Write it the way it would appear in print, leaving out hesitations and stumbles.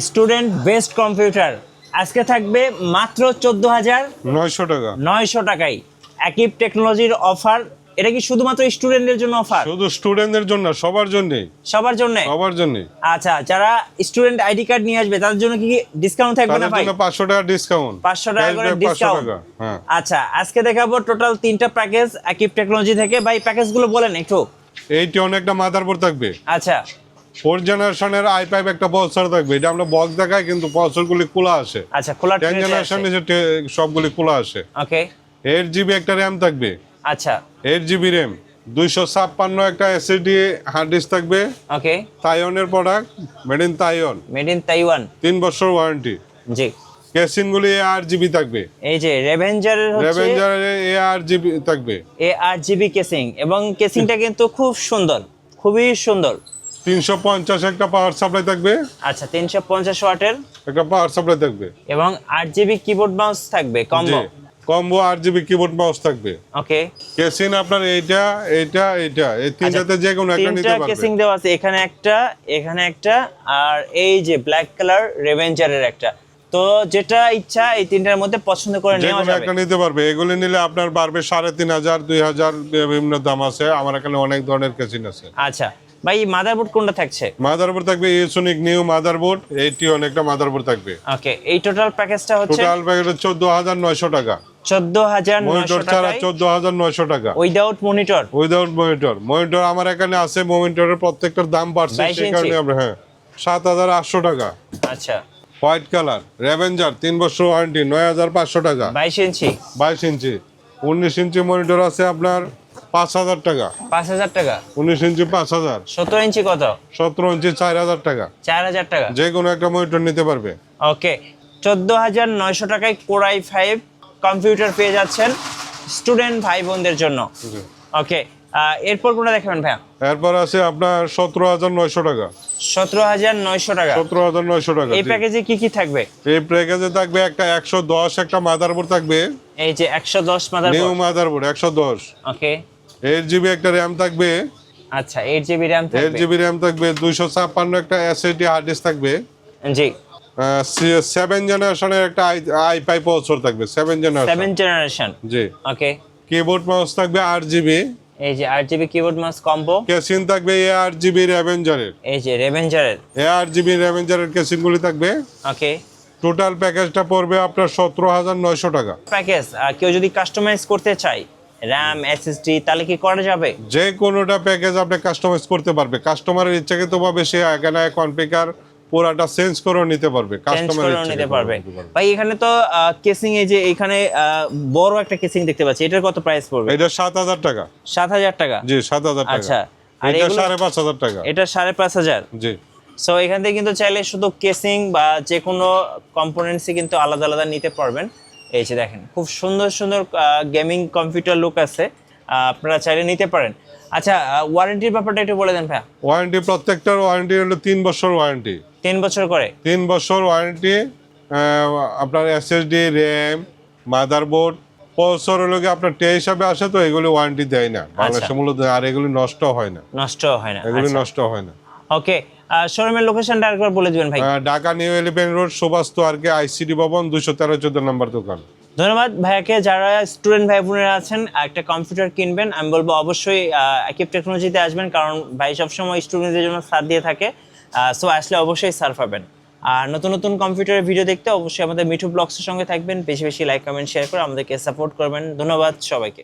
Student best computer আজকে থাকবে মাত্র 14,900 টাকা 900 টাকায় একিপ টেকনোলজির অফার। এটা কি শুধুমাত্র স্টুডেন্টদের জন্য অফার? শুধু স্টুডেন্টদের জন্য, সবার জন্য। সবার জন্য? সবার জন্য। আচ্ছা, যারা স্টুডেন্ট আইডি কার্ড নিয়ে আসবে তাদের জন্য কি ডিসকাউন্ট থাকবে না ভাই? তাদের জন্য 500 টাকা ডিসকাউন্ট। 500 টাকা করে ডিসকাউন্ট। হ্যাঁ। আচ্ছা, আজকে দেখাবো টোটাল 3টা প্যাকেজ একিপ টেকনোলজি থেকে। ভাই প্যাকেজগুলো বলেন একটু। এইটি অনেকটা মাদারবোর্ড থাকবে। আচ্ছা, 4 জেনারেশনের i5 একটা প্রসেসর থাকবে। এটা আমরা বক্স দেখাই কিন্তু প্রসেসরগুলি খোলা আসে। আচ্ছা, খোলা 10 জেনারেশন সবগুলি খোলা আসে। ওকে। 8GB একটা RAM থাকবে। আচ্ছা, 8GB RAM, 256 একটা SSD হার্ড ডিস্ক থাকবে। ওকে। তাইওয়ানের product, made in Taiwan. Made in Taiwan. 3 বছর ওয়ারেন্টি। জি। কেসিংগুলি ARGB থাকবে। এই যে রেভেঞ্জারের হচ্ছে রেভেঞ্জারের ARGB থাকবে। ARGB কেসিং, এবং কেসিংটা কিন্তু খুব সুন্দর, খুবই সুন্দর। 350 একটা পাওয়ার সাপ্লাই থাকবে। আচ্ছা, 350 ওয়াটের একটা পাওয়ার সাপ্লাই থাকবে এবং 8GB কিবোর্ড মাউস থাকবে combo. Combo 8GB keyboard mouse থাকবে। ওকে। কেসিং আপনার এইটা এই তিনটাতে যে কোনো একটা নিতে পারবেন। কেসিং দেওয়া আছে, এখানে একটা আর এই যে ব্ল্যাক কালার রেভেঞ্জারের একটা। তো যেটা ইচ্ছা এই তিনটার মধ্যে পছন্দ করে নেওয়া যাবে। একটা নিতে পারবে। এগুলি নিলে আপনার বাড়বে 3,500 2,000 বিভিন্ন দাম আছে। আমার এখানে অনেক ধরনের কেসিং আছে। আচ্ছা ভাই, মাদারবোর্ড কোনটা থাকছে? মাদারবোর্ড থাকবে ইউনিক নিউ মাদারবোর্ড। এইটি অনেকটা মাদারবোর্ড থাকবে। ওকে। এই টোটাল প্যাকেজটা হচ্ছে টোটাল প্যাকেজ 14,900 টাকা। 14,900 ছাড়া টাকা 14,900 টাকা উইদাউট মনিটর। উইদাউট মনিটর আমার এখানে আছে। মনিটরের প্রত্যেকটার দাম বাড়ছে, সেই কারণে আমরা 7,800 টাকা। আচ্ছা। হোয়াইট কালার রেভেঞ্জার 3 বছর ওয়ারেন্টি, 9,500 টাকা। 22 ইঞ্চি। 22 ইঞ্চি। 19 ইঞ্চি মনিটর আছে আপনার 5,000 টাকা। 5,000 টাকা। 19 ইঞ্চি 5,000। 17 ইঞ্চি কত? 17 ইঞ্চি 4,000 টাকা। 4,000 টাকা। যে কোনো একটা মনিটর নিতে পারবে। ওকে। 14,900 টাকায় Core i5 কম্পিউটার পেয়ে যাচ্ছেন স্টুডেন্ট ভাই বোনদের জন্য। ওকে। এরপর কোনটা দেখাবেন ভাইয়া? এরপর আছে আপনার 17,900 টাকা। 17,900 টাকা। 17,900 টাকা। এই প্যাকেজে কি কি থাকবে? এই প্যাকেজে থাকবে একটা 110 একটা মাদারবোর্ড থাকবে। এই যে 110 মাদারবোর্ড। New motherboard 110। ওকে। 8GB একটা RAM থাকবে। আচ্ছা, 8GB RAM থাকবে। 8GB RAM থাকবে। 256 একটা SSD হার্ড ডিস্ক থাকবে। জি। 7 জেনারেশনের একটা i5 প্রসেসর থাকবে। 7 জেনারেশন। জি। ওকে। কিবোর্ড মাউস থাকবে 8GB। এই যে 8GB keyboard mouse combo. Casing থাকবে ARGB রেভেঞ্জারের। এই যে রেভেঞ্জারের ARGB রেভেঞ্জারের কেসিংগুলি থাকবে। ওকে। টোটাল প্যাকেজটা পড়বে আপনার 17,900 টাকা। প্যাকেজ কেউ যদি কাস্টমাইজ করতে চায় RAM SSD তাহলে কি করা যাবে? যে কোনোটা প্যাকেজ আপনি কাস্টমাইজ করতে পারবে। কাস্টমারের ইচ্ছাকৃতভাবে সে এখানে কনফিগার পুরাটা চেঞ্জ করে নিতে পারবে। কাস্টমারের ইচ্ছা নিতে পারবে। ভাই এখানে তো কেসিং, এই যে এখানে বড় একটা কেসিং দেখতে পাচ্ছি, এটার কত প্রাইস পড়বে? এটা 7,000 টাকা। 7,000 টাকা। জি, 7,000 টাকা। আচ্ছা। আর এটা এগুলো 5,500 টাকা। এটা 5,500। জি। সো এখান থেকে কিন্তু চাইলে শুধু কেসিং বা যে কোনো কম্পোনেন্টসই কিন্তু আলাদা আলাদা নিতে পারবেন। এই যে দেখেন খুব সুন্দর সুন্দর গেমিং কম্পিউটার লুক আছে, আপনারা চাইলে নিতে পারেন। আচ্ছা, ওয়ারেন্টির ব্যাপারটা একটু বলে দেন ভাইয়া। ওয়ারেন্টি প্রত্যেকটার ওয়ারেন্টি হলো 3 বছর ওয়ারেন্টি। 3 বছর করে? 3 বছর ওয়ারেন্টি। আপনার SSD RAM মাদারবোর্ড প্রসেসর হলো আপনার টে হিসাবে আসে, তো এগুলি ওয়ারেন্টি দেয় না বাংলাদেশে মূলত। আর এগুলি নষ্ট হয় না। এগুলি নষ্ট হয় না। ওকে। শোরুমের লোকেশনটা আরেকবার বলে দিবেন ভাই। Dhaka new elephant road, Subhash তোয়ারকে ICD ভবন, 213-14 নম্বর দোকান। ধন্যবাদ ভাইয়াকে। যারা স্টুডেন্ট ভাই বোনেরা আছেন একটা কম্পিউটার কিনবেন, আমি বলবো অবশ্যই একিপ টেকনোলজিতে আসবেন, কারণ ভাই সবসময় স্টুডেন্টদের জন্য ছাড় দিয়ে থাকে। সো আসলে অবশ্যই ছাড় পাবেন। আর নতুন নতুন কম্পিউটারের ভিডিও দেখতে অবশ্যই আমাদের মিঠু ব্লগসের সঙ্গে থাকবেন। বেশি বেশি লাইক কমেন্ট শেয়ার করে আমাদেরকে সাপোর্ট করবেন। ধন্যবাদ সবাইকে।